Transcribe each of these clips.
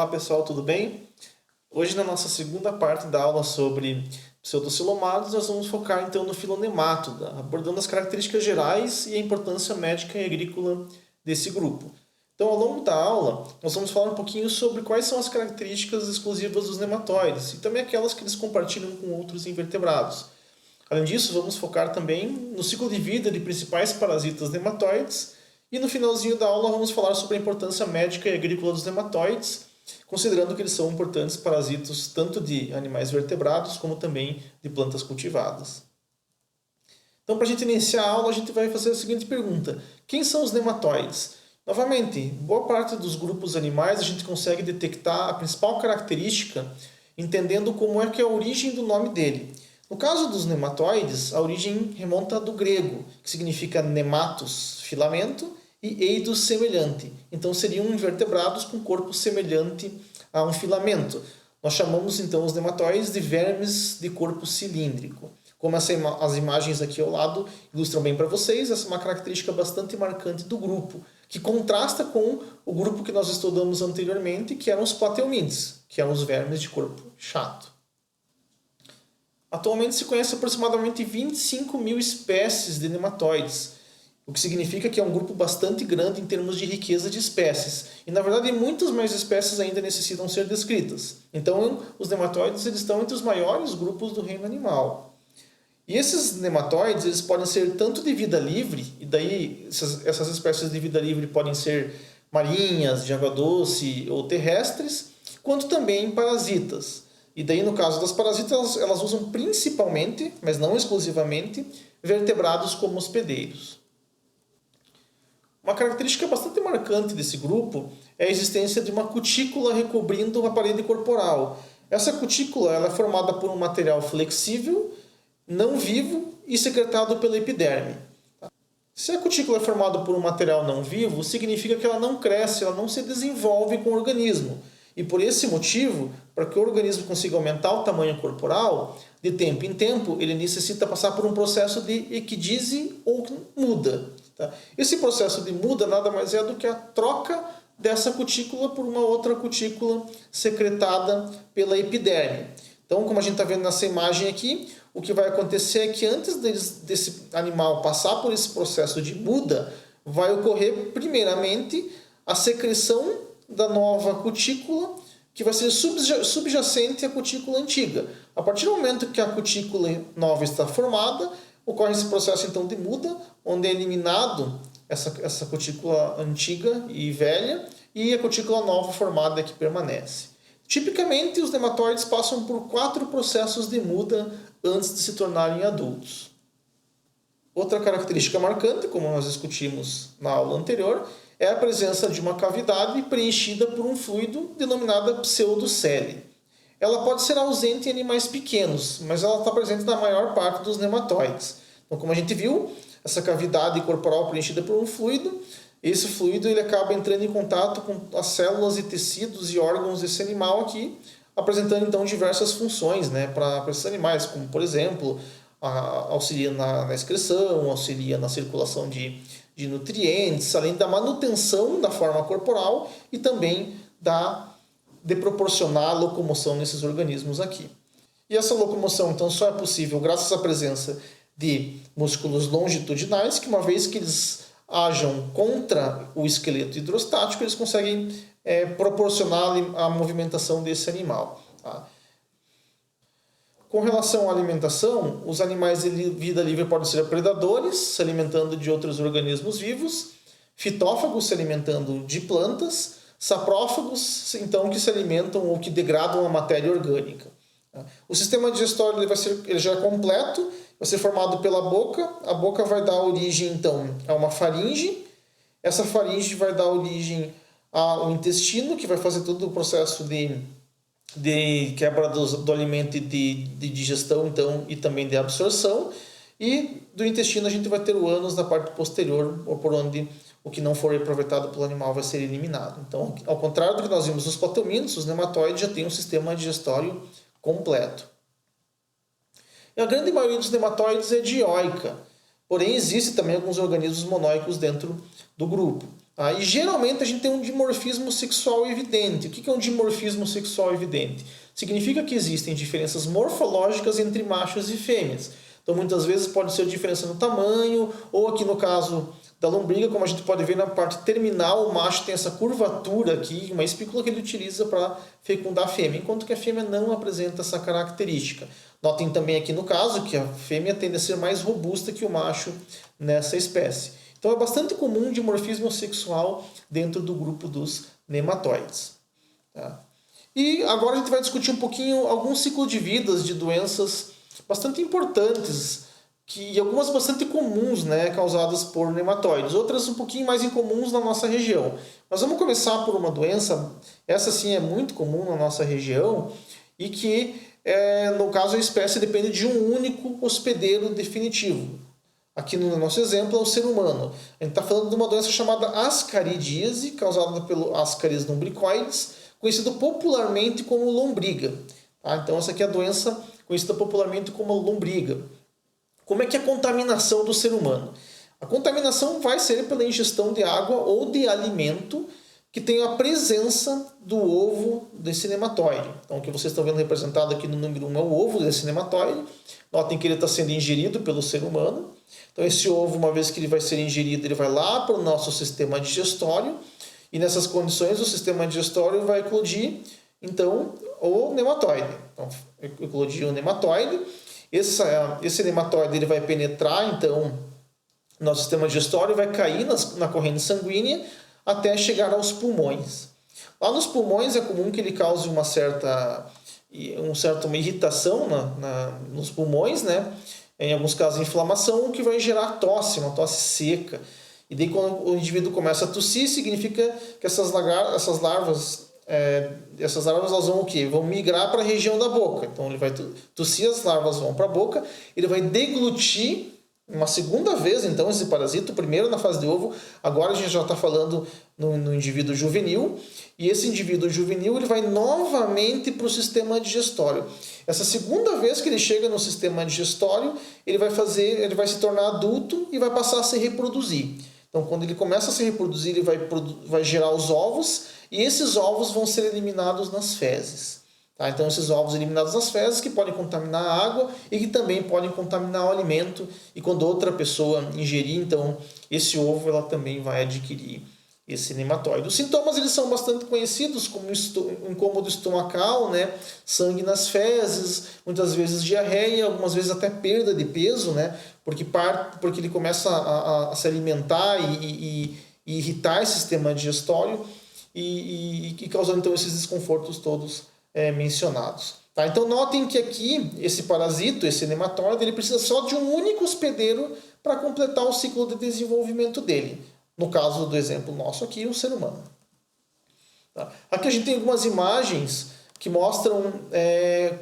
Olá pessoal, tudo bem? Hoje na nossa segunda parte da aula sobre pseudocilomados, nós vamos focar então no filonematoda, abordando as características gerais e a importância médica e agrícola desse grupo. Então, ao longo da aula, nós vamos falar um pouquinho sobre quais são as características exclusivas dos nematóides e também aquelas que eles compartilham com outros invertebrados. Além disso, vamos focar também no ciclo de vida de principais parasitas nematóides e no finalzinho da aula vamos falar sobre a importância médica e agrícola dos nematóides, considerando que eles são importantes parasitos tanto de animais vertebrados como também de plantas cultivadas. Então, para a gente iniciar a aula, a gente vai fazer a seguinte pergunta: quem são os nematóides? Novamente, boa parte dos grupos animais a gente consegue detectar a principal característica entendendo como é que é a origem do nome dele. No caso dos nematóides, a origem remonta do grego, que significa nematos, filamento, e eidos, semelhante. Então seriam invertebrados com corpo semelhante a um filamento. Nós chamamos então os nematóides de vermes de corpo cilíndrico. Como as imagens aqui ao lado ilustram bem para vocês, essa é uma característica bastante marcante do grupo, que contrasta com o grupo que nós estudamos anteriormente, que eram os plateumides, que eram os vermes de corpo chato. Atualmente se conhece aproximadamente 25 mil espécies de nematóides, o que significa que é um grupo bastante grande em termos de riqueza de espécies. E, na verdade, muitas mais espécies ainda necessitam ser descritas. Então, os nematóides eles estão entre os maiores grupos do reino animal. E esses nematóides eles podem ser tanto de vida livre, e daí essas espécies de vida livre podem ser marinhas, de água doce ou terrestres, quanto também parasitas. E daí, no caso das parasitas, elas usam principalmente, mas não exclusivamente, vertebrados como hospedeiros. Uma característica bastante marcante desse grupo é a existência de uma cutícula recobrindo a parede corporal. Essa cutícula ela é formada por um material flexível, não vivo e secretado pela epiderme. Se a cutícula é formada por um material não vivo, significa que ela não cresce, ela não se desenvolve com o organismo. E por esse motivo, para que o organismo consiga aumentar o tamanho corporal, de tempo em tempo, ele necessita passar por um processo de equidise ou muda. Esse processo de muda nada mais é do que a troca dessa cutícula por uma outra cutícula secretada pela epiderme. Então, como a gente está vendo nessa imagem aqui, o que vai acontecer é que antes desse animal passar por esse processo de muda, vai ocorrer primeiramente a secreção da nova cutícula, que vai ser subjacente à cutícula antiga. A partir do momento que a cutícula nova está formada, ocorre esse processo então de muda, onde é eliminado essa cutícula antiga e velha e a cutícula nova formada que permanece. Tipicamente, os nematóides passam por 4 processos de muda antes de se tornarem adultos. Outra característica marcante, como nós discutimos na aula anterior, é a presença de uma cavidade preenchida por um fluido denominada pseudocele. Ela pode ser ausente em animais pequenos, mas ela está presente na maior parte dos nematóides. Então, como a gente viu, essa cavidade corporal preenchida por um fluido, esse fluido ele acaba entrando em contato com as células e tecidos e órgãos desse animal aqui, apresentando então diversas funções para esses animais, como por exemplo, auxilia na excreção, auxilia na circulação de nutrientes, além da manutenção da forma corporal e também de proporcionar a locomoção nesses organismos aqui. E essa locomoção então só é possível graças à presença de músculos longitudinais, que uma vez que eles ajam contra o esqueleto hidrostático, eles conseguem proporcionar a movimentação desse animal. Com relação à alimentação, os animais de vida livre podem ser predadores, se alimentando de outros organismos vivos, fitófagos, se alimentando de plantas, saprófagos, então, que se alimentam ou que degradam a matéria orgânica. O sistema digestório ele já é completo, vai ser formado pela boca. A boca vai dar origem, então, a uma faringe. Essa faringe vai dar origem ao intestino, que vai fazer todo o processo de quebra do alimento e de digestão, então, e também de absorção. E do intestino a gente vai ter o ânus na parte posterior, ou por onde o que não for aproveitado pelo animal vai ser eliminado. Então, ao contrário do que nós vimos nos plateuminos, os nematóides já têm um sistema digestório completo. E a grande maioria dos nematóides é dioica, porém existe também alguns organismos monóicos dentro do grupo. E geralmente a gente tem um dimorfismo sexual evidente. O que é um dimorfismo sexual evidente? Significa que existem diferenças morfológicas entre machos e fêmeas. Então muitas vezes pode ser diferença no tamanho, ou aqui no caso da lombriga, como a gente pode ver na parte terminal, o macho tem essa curvatura aqui, uma espícula que ele utiliza para fecundar a fêmea, enquanto que a fêmea não apresenta essa característica. Notem também aqui no caso que a fêmea tende a ser mais robusta que o macho nessa espécie. Então é bastante comum dimorfismo sexual dentro do grupo dos nematóides. Tá? E agora a gente vai discutir um pouquinho alguns ciclos de vidas de doenças bastante importantes, e algumas bastante comuns, né, causadas por nematóides, outras um pouquinho mais incomuns na nossa região. Mas vamos começar por uma doença, essa sim é muito comum na nossa região, e que, no caso, a espécie depende de um único hospedeiro definitivo. Aqui no nosso exemplo é o ser humano. A gente está falando de uma doença chamada ascaridíase, causada pelo Ascaris lumbricoides, conhecido popularmente como lombriga. Tá? Então essa aqui é a doença conhecida popularmente como lombriga. Como é que é a contaminação do ser humano? A contaminação vai ser pela ingestão de água ou de alimento que tem a presença do ovo desse nematóide. Então o que vocês estão vendo representado aqui no número 1 é o ovo desse nematóide. Notem que ele está sendo ingerido pelo ser humano. Então esse ovo, uma vez que ele vai ser ingerido, ele vai lá para o nosso sistema digestório. E nessas condições o sistema digestório vai eclodir, então, o nematóide. Então, eclodir o nematóide. Esse nematóide ele vai penetrar, então, no nosso sistema digestório, vai cair na corrente sanguínea até chegar aos pulmões. Lá nos pulmões é comum que ele cause uma irritação nos pulmões, né? Em alguns casos inflamação, o que vai gerar tosse, uma tosse seca. E daí quando o indivíduo começa a tossir, significa que essas larvas elas vão o quê? Vão migrar para a região da boca. Então ele vai tossir, as larvas vão para a boca, ele vai deglutir uma segunda vez, então, esse parasita, primeiro na fase de ovo, agora a gente já está falando no indivíduo juvenil, e esse indivíduo juvenil ele vai novamente para o sistema digestório. Essa segunda vez que ele chega no sistema digestório, ele vai se tornar adulto e vai passar a se reproduzir. Então, quando ele começa a se reproduzir, ele vai gerar os ovos, e esses ovos vão ser eliminados nas fezes. Tá? Então, esses ovos eliminados nas fezes que podem contaminar a água e que também podem contaminar o alimento. E quando outra pessoa ingerir, então, esse ovo, ela também vai adquirir esse nematóide. Os sintomas eles são bastante conhecidos, como incômodo estomacal, né? Sangue nas fezes, muitas vezes diarreia, algumas vezes até perda de peso, né? Porque ele começa a se alimentar e irritar esse sistema digestório e causando então esses desconfortos todos mencionados. Tá? Então notem que aqui esse parasito, esse nematóide, ele precisa só de um único hospedeiro para completar o ciclo de desenvolvimento dele. No caso do exemplo nosso aqui, o ser humano. Tá? Aqui a gente tem algumas imagens que mostram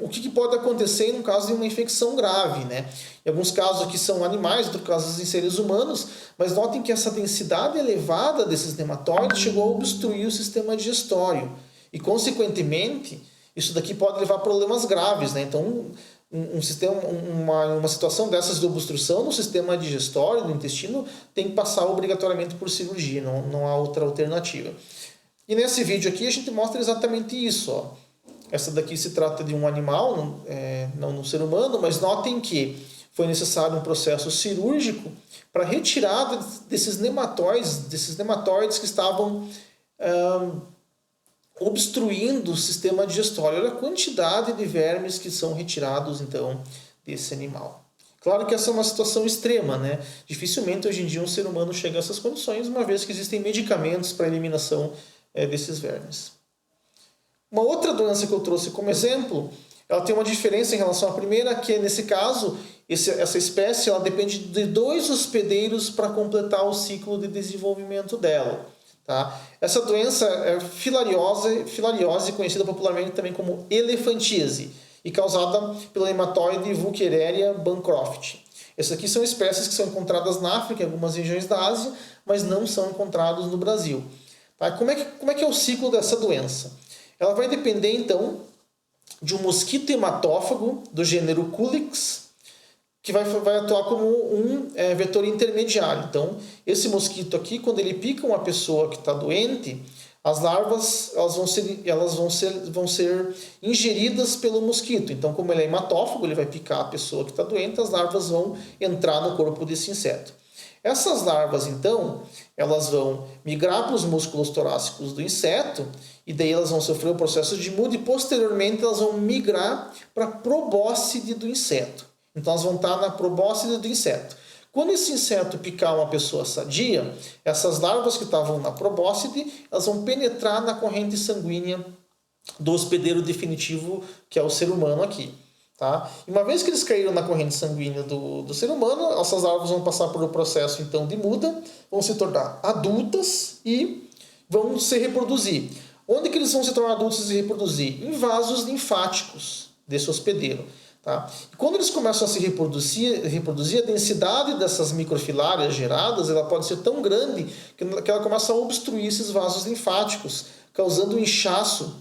o que pode acontecer no caso de uma infecção grave. Né? Em alguns casos aqui são animais, em outros casos em seres humanos, mas notem que essa densidade elevada desses nematóides chegou a obstruir o sistema digestório. E, consequentemente, isso daqui pode levar a problemas graves. Né? Então, uma situação dessas de obstrução no sistema digestório, no intestino, tem que passar obrigatoriamente por cirurgia, não há outra alternativa. E nesse vídeo aqui a gente mostra exatamente isso. Ó. Essa daqui se trata de um animal, não no ser humano, mas notem que foi necessário um processo cirúrgico para retirada desses nematóides que estavam obstruindo o sistema digestório. Olha a quantidade de vermes que são retirados, então, desse animal. Claro que essa é uma situação extrema, né? Dificilmente, hoje em dia, um ser humano chega a essas condições, uma vez que existem medicamentos para a eliminação desses vermes. Uma outra doença que eu trouxe como exemplo, ela tem uma diferença em relação à primeira, que nesse caso, essa espécie ela depende de 2 hospedeiros para completar o ciclo de desenvolvimento dela. Tá? Essa doença é filariose, conhecida popularmente também como elefantíase, e causada pela nematóide Wuchereria bancroft. Essas aqui são espécies que são encontradas na África, em algumas regiões da Ásia, mas não são encontradas no Brasil. Tá? Como é que é o ciclo dessa doença? Ela vai depender, então, de um mosquito hematófago do gênero Culex, que vai atuar como um vetor intermediário. Então, esse mosquito aqui, quando ele pica uma pessoa que está doente, as larvas vão ser ingeridas pelo mosquito. Então, como ele é hematófago, ele vai picar a pessoa que está doente, as larvas vão entrar no corpo desse inseto. Essas larvas, então, elas vão migrar para os músculos torácicos do inseto, e daí elas vão sofrer o processo de muda, e posteriormente elas vão migrar para a probóscide do inseto. Então elas vão estar na probóscide do inseto. Quando esse inseto picar uma pessoa sadia, essas larvas que estavam na probóscide, elas vão penetrar na corrente sanguínea do hospedeiro definitivo, que é o ser humano aqui. Tá? E uma vez que eles caíram na corrente sanguínea do ser humano, essas larvas vão passar por um processo então de muda, vão se tornar adultas e vão se reproduzir. Onde que eles vão se tornar adultos e se reproduzir? Em vasos linfáticos desse hospedeiro. Tá? E quando eles começam a se reproduzir, a densidade dessas microfilárias geradas ela pode ser tão grande que ela começa a obstruir esses vasos linfáticos, causando um inchaço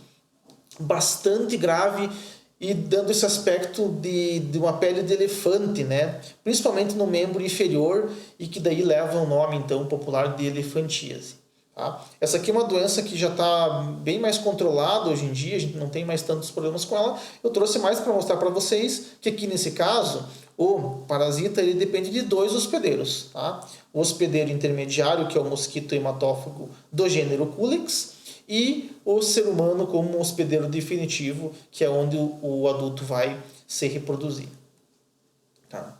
bastante grave e dando esse aspecto de uma pele de elefante, né? Principalmente no membro inferior, e que daí leva o nome então popular de elefantíase. Tá? Essa aqui é uma doença que já está bem mais controlada hoje em dia, a gente não tem mais tantos problemas com ela. Eu trouxe mais para mostrar para vocês que aqui nesse caso, o parasita ele depende de dois hospedeiros. Tá? O hospedeiro intermediário, que é o mosquito hematófago do gênero Culex, e o ser humano como hospedeiro definitivo, que é onde o adulto vai se reproduzir. Tá?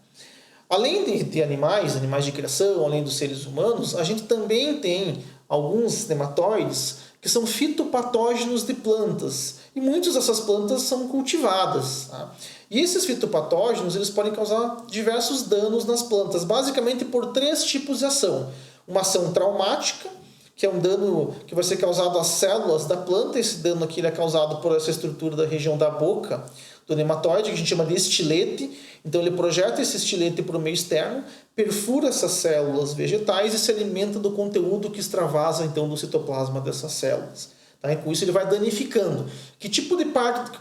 Além de animais de criação, além dos seres humanos, a gente também tem alguns nematóides que são fitopatógenos de plantas. E muitas dessas plantas são cultivadas. Tá? E esses fitopatógenos eles podem causar diversos danos nas plantas, basicamente por 3 tipos de ação. Uma ação traumática, que é um dano que vai ser causado às células da planta. Esse dano aqui ele é causado por essa estrutura da região da boca do nematóide, que a gente chama de estilete. Então ele projeta esse estilete para o meio externo, perfura essas células vegetais e se alimenta do conteúdo que extravasa então do citoplasma dessas células. Tá? E com isso ele vai danificando.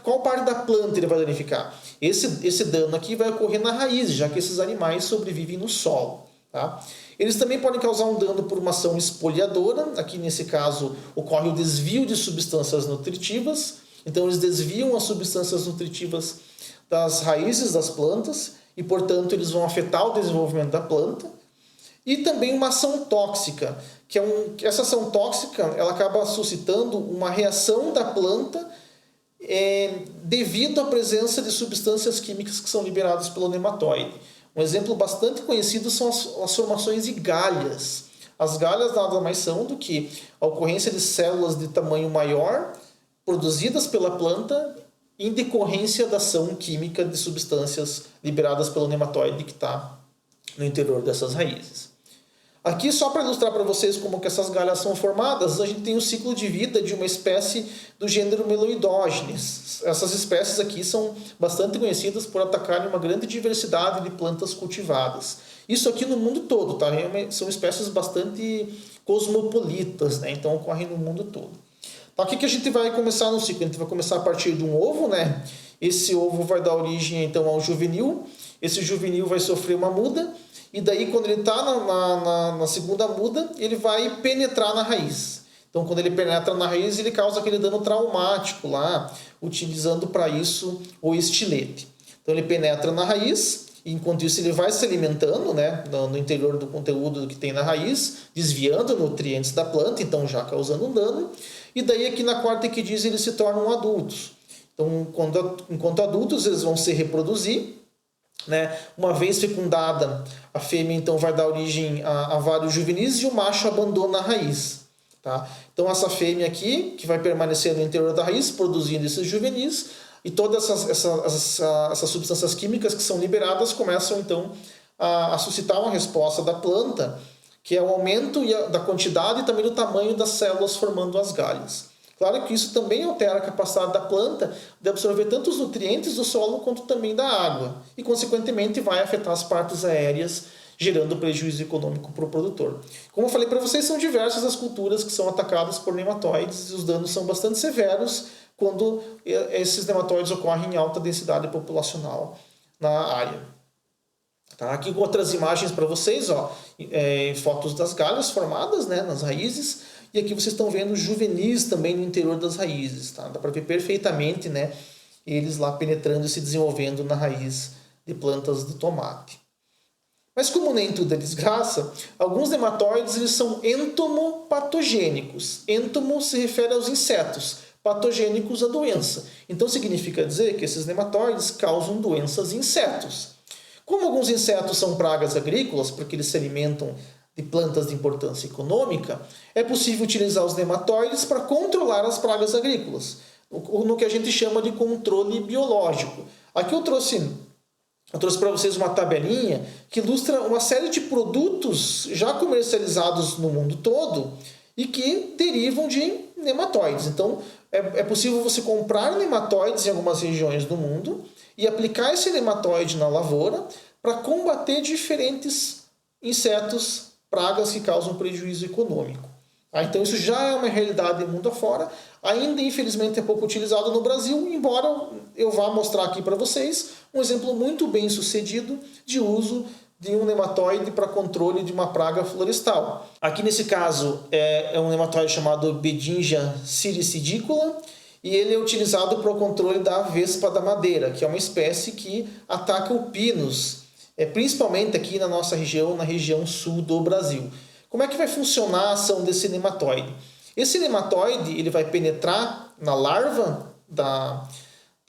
Qual parte da planta ele vai danificar? Esse dano aqui vai ocorrer na raiz, já que esses animais sobrevivem no solo. Tá? Eles também podem causar um dano por uma ação espoliadora. Aqui nesse caso ocorre o desvio de substâncias nutritivas. Então eles desviam as substâncias nutritivas das raízes das plantas e, portanto, eles vão afetar o desenvolvimento da planta. E também uma ação tóxica, essa ação tóxica ela acaba suscitando uma reação da planta devido à presença de substâncias químicas que são liberadas pelo nematóide. Um exemplo bastante conhecido são as formações de galhas. As galhas nada mais são do que a ocorrência de células de tamanho maior produzidas pela planta em decorrência da ação química de substâncias liberadas pelo nematóide que está no interior dessas raízes. Aqui, só para ilustrar para vocês como que essas galhas são formadas, a gente tem o ciclo de vida de uma espécie do gênero Meloidogenes. Essas espécies aqui são bastante conhecidas por atacarem uma grande diversidade de plantas cultivadas. Isso aqui no mundo todo, tá? São espécies bastante cosmopolitas, né? Então ocorrem no mundo todo. Então, aqui que a gente vai começar no ciclo. A gente vai começar a partir de um ovo, né? Esse ovo vai dar origem então ao juvenil. Esse juvenil vai sofrer uma muda. E daí, quando ele está na segunda muda, ele vai penetrar na raiz. Então, quando ele penetra na raiz, ele causa aquele dano traumático lá, utilizando para isso o estilete. Então, ele penetra na raiz, e enquanto isso ele vai se alimentando, né, no interior do conteúdo que tem na raiz, desviando nutrientes da planta, então já causando um dano. E daí, aqui na quarta equidise, eles se tornam adultos. Então, enquanto adultos, eles vão se reproduzir. Né? Uma vez fecundada, a fêmea então vai dar origem a vários juvenis e o macho abandona a raiz. Tá? Então essa fêmea aqui, que vai permanecer no interior da raiz, produzindo esses juvenis, e todas essas substâncias químicas que são liberadas começam então a suscitar uma resposta da planta, que é o aumento da quantidade e também do tamanho das células formando as galhas. Claro que isso também altera a capacidade da planta de absorver tanto os nutrientes do solo quanto também da água. E, consequentemente, vai afetar as partes aéreas, gerando prejuízo econômico para o produtor. Como eu falei para vocês, são diversas as culturas que são atacadas por nematóides e os danos são bastante severos quando esses nematóides ocorrem em alta densidade populacional na área. Tá? Aqui outras imagens para vocês, ó, fotos das galhas formadas, né, nas raízes, e aqui vocês estão vendo juvenis também no interior das raízes. Tá? Dá para ver perfeitamente, né, eles lá penetrando e se desenvolvendo na raiz de plantas de tomate. Mas como nem tudo é desgraça, alguns nematóides eles são entomopatogênicos. Entomo se refere aos insetos, patogênicos à doença. Então significa dizer que esses nematóides causam doenças em insetos. Como alguns insetos são pragas agrícolas, porque eles se alimentam de plantas de importância econômica, é possível utilizar os nematóides para controlar as pragas agrícolas, no que a gente chama de controle biológico. Aqui eu trouxe para vocês uma tabelinha que ilustra uma série de produtos já comercializados no mundo todo e que derivam de nematóides. Então, é possível você comprar nematóides em algumas regiões do mundo e aplicar esse nematóide na lavoura para combater diferentes insetos, pragas que causam prejuízo econômico. Então isso já é uma realidade do mundo afora, ainda infelizmente é pouco utilizado no Brasil, embora eu vá mostrar aqui para vocês um exemplo muito bem sucedido de uso de um nematóide para controle de uma praga florestal. Aqui nesse caso é um nematóide chamado Bedingia siricidicula e ele é utilizado para o controle da vespa da madeira, que é uma espécie que ataca o pinus, principalmente aqui na nossa região, na região sul do Brasil. Como é que vai funcionar a ação desse nematóide? Esse nematóide ele vai penetrar na larva da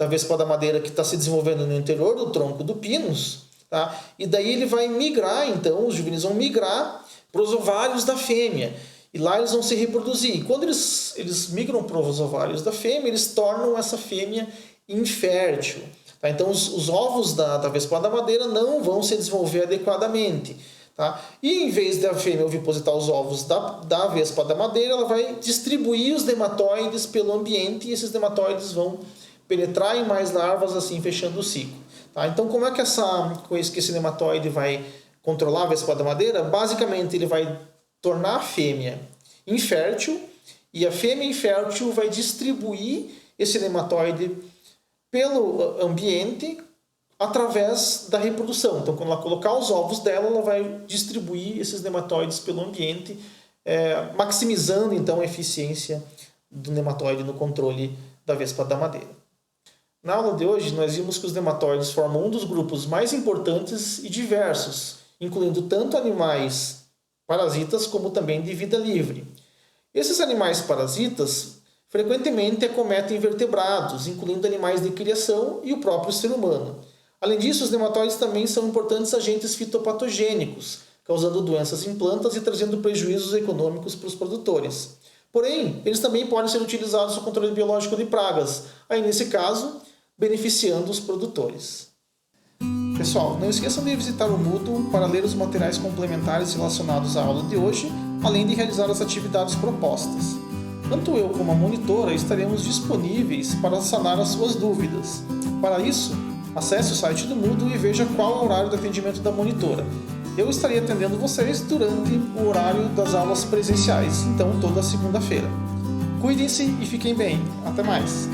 vespa da madeira que está se desenvolvendo no interior do tronco do pinus, tá? E daí ele vai migrar, então, os juvenis vão migrar para os ovários da fêmea. E lá eles vão se reproduzir. E quando eles migram para os ovários da fêmea, eles tornam essa fêmea infértil. Tá? Então os ovos da vespa da madeira não vão se desenvolver adequadamente. Tá? E em vez da fêmea ovipositar os ovos da vespa da madeira, ela vai distribuir os nematóides pelo ambiente e esses nematóides vão penetrar em mais larvas, assim fechando o ciclo. Tá? Então como é que esse nematóide vai controlar a vespa da madeira? Basicamente ele vai tornar a fêmea infértil e a fêmea infértil vai distribuir esse nematóide pelo ambiente através da reprodução. Então, quando ela colocar os ovos dela, ela vai distribuir esses nematóides pelo ambiente, maximizando então a eficiência do nematóide no controle da vespa da madeira. Na aula de hoje, nós vimos que os nematóides formam um dos grupos mais importantes e diversos, incluindo tanto animais parasitas como também de vida livre. Esses animais parasitas frequentemente acometem vertebrados, incluindo animais de criação e o próprio ser humano. Além disso, os nematóides também são importantes agentes fitopatogênicos, causando doenças em plantas e trazendo prejuízos econômicos para os produtores. Porém, eles também podem ser utilizados no controle biológico de pragas, aí nesse caso, beneficiando os produtores. Pessoal, não esqueçam de visitar o Moodle para ler os materiais complementares relacionados à aula de hoje, além de realizar as atividades propostas. Tanto eu como a monitora estaremos disponíveis para sanar as suas dúvidas. Para isso, acesse o site do Moodle e veja qual é o horário de atendimento da monitora. Eu estarei atendendo vocês durante o horário das aulas presenciais, então toda segunda-feira. Cuidem-se e fiquem bem. Até mais!